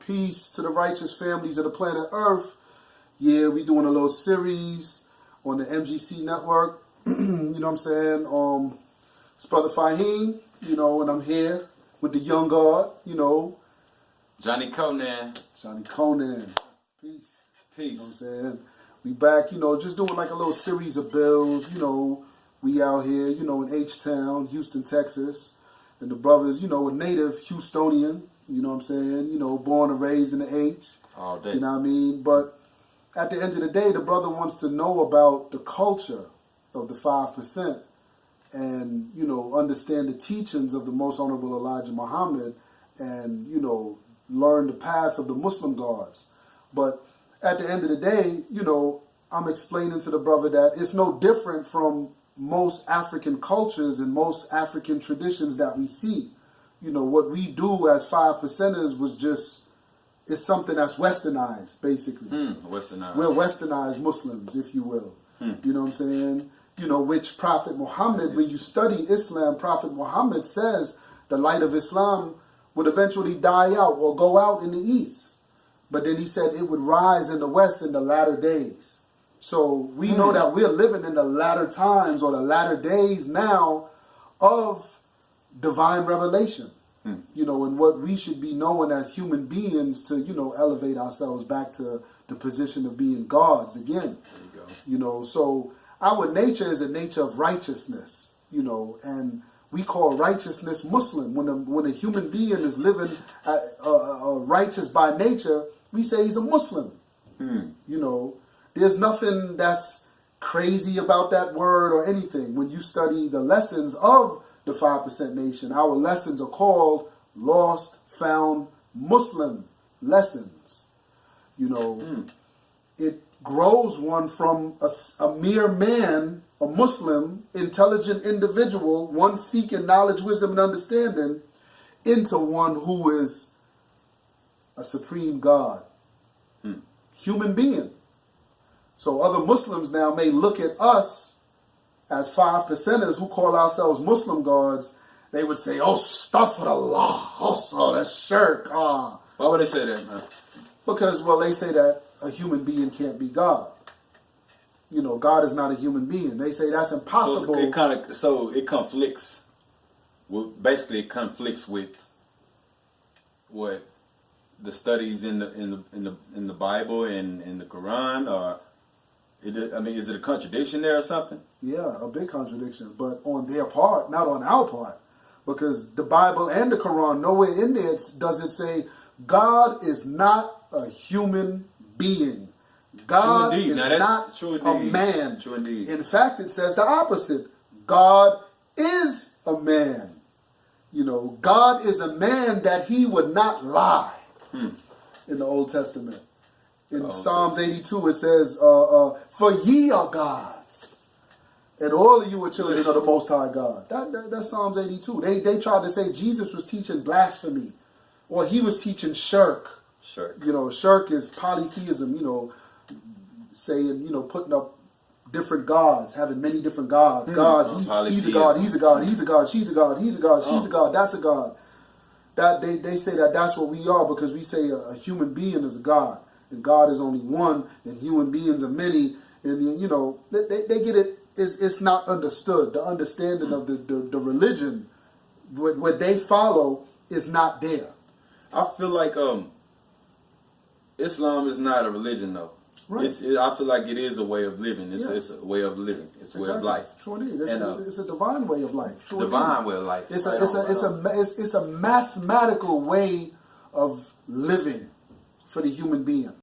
Peace to the righteous families of the planet Earth. Yeah, we doing a little series on the M.G.C network. You know what I'm saying? It's Brother Fahiym, you know, and I'm here with the young guard, you know. Johnny Conan. Johnny Conan. Peace. Peace. You know what I'm saying? We back, you know, just doing like a little series of bills, you know. We out here, you know, in H-Town, Houston, Texas. And the brothers, you know, a native Houstonian, you know what I'm saying? You know, born and raised in the H. All day. You know what I mean? But at the end of the day, the brother wants to know about the culture of the 5% and, you know, understand the teachings of the Most Honorable Elijah Muhammad and, you know, learn the path of the Muslim gods. But at the end of the day, you know, I'm explaining to the brother that it's no different from most African cultures and most African traditions that we see. You know, what we do as 5%ers was just, it's something that's westernized, basically. Westernized. We're westernized Muslims, if you will. You know what I'm saying? You know, which Prophet Muhammad, when you study Islam, Prophet Muhammad says the light of Islam would eventually die out or go out in the East. But then he said it would rise in the West in the latter days. So we know that we're living in the latter times or the latter days now of divine revelation, you know, and what we should be knowing as human beings to, you know, elevate ourselves back to the position of being gods again. There you go. You know, so our nature is a nature of righteousness, you know, and we call righteousness Muslim. When a human being is living righteous by nature, we say he's a Muslim. You know, there's nothing that's crazy about that word or anything. When you study the lessons of the 5% Nation, our lessons are called Lost, Found, Muslim lessons. You know, it grows one from a mere man, a Muslim, intelligent individual, one seeking knowledge, wisdom, and understanding, into one who is a supreme God, human being. So other Muslims now may look at us as 5%ers who call ourselves Muslim gods. They would say, oh, astaghfirullah, also that's shirk. Why would they say that, man? Because, well, they say that a human being can't be God. You know, God is not a human being. They say that's impossible. So it conflicts. Well, basically, it conflicts with what the studies in the Bible and in the Quran, or is it a contradiction there or something? Yeah, a big contradiction, but on their part, not on our part, because the Bible and the Quran, nowhere in there does it say God is not a human being. God is not a man. True indeed. In fact, it says the opposite. God is a man. You know, God is a man that he would not lie in the Old Testament. In Psalms 82, it says, for ye are gods, and all of you are children of the Most High God. That's Psalms 82. They tried to say Jesus was teaching blasphemy, or he was teaching shirk. Shirk. You know, shirk is polytheism, you know, saying, you know, putting up different gods, having many different gods. Gods, he's a god, he's a god, he's a god, she's a god, he's a god, she's a god, that's a god. That they say that that's what we are, because we say a human being is a god. And God is only one, and human beings are many. And, you know, they get it. It's not understood. The understanding of the religion, what they follow, is not there. I feel like Islam is not a religion, though. Right. I feel like it is a way of living. It's a way of living. It's a way of life. True indeed. It's a divine way of life. True divine indeed. way of life. It's a mathematical way of living for the human being.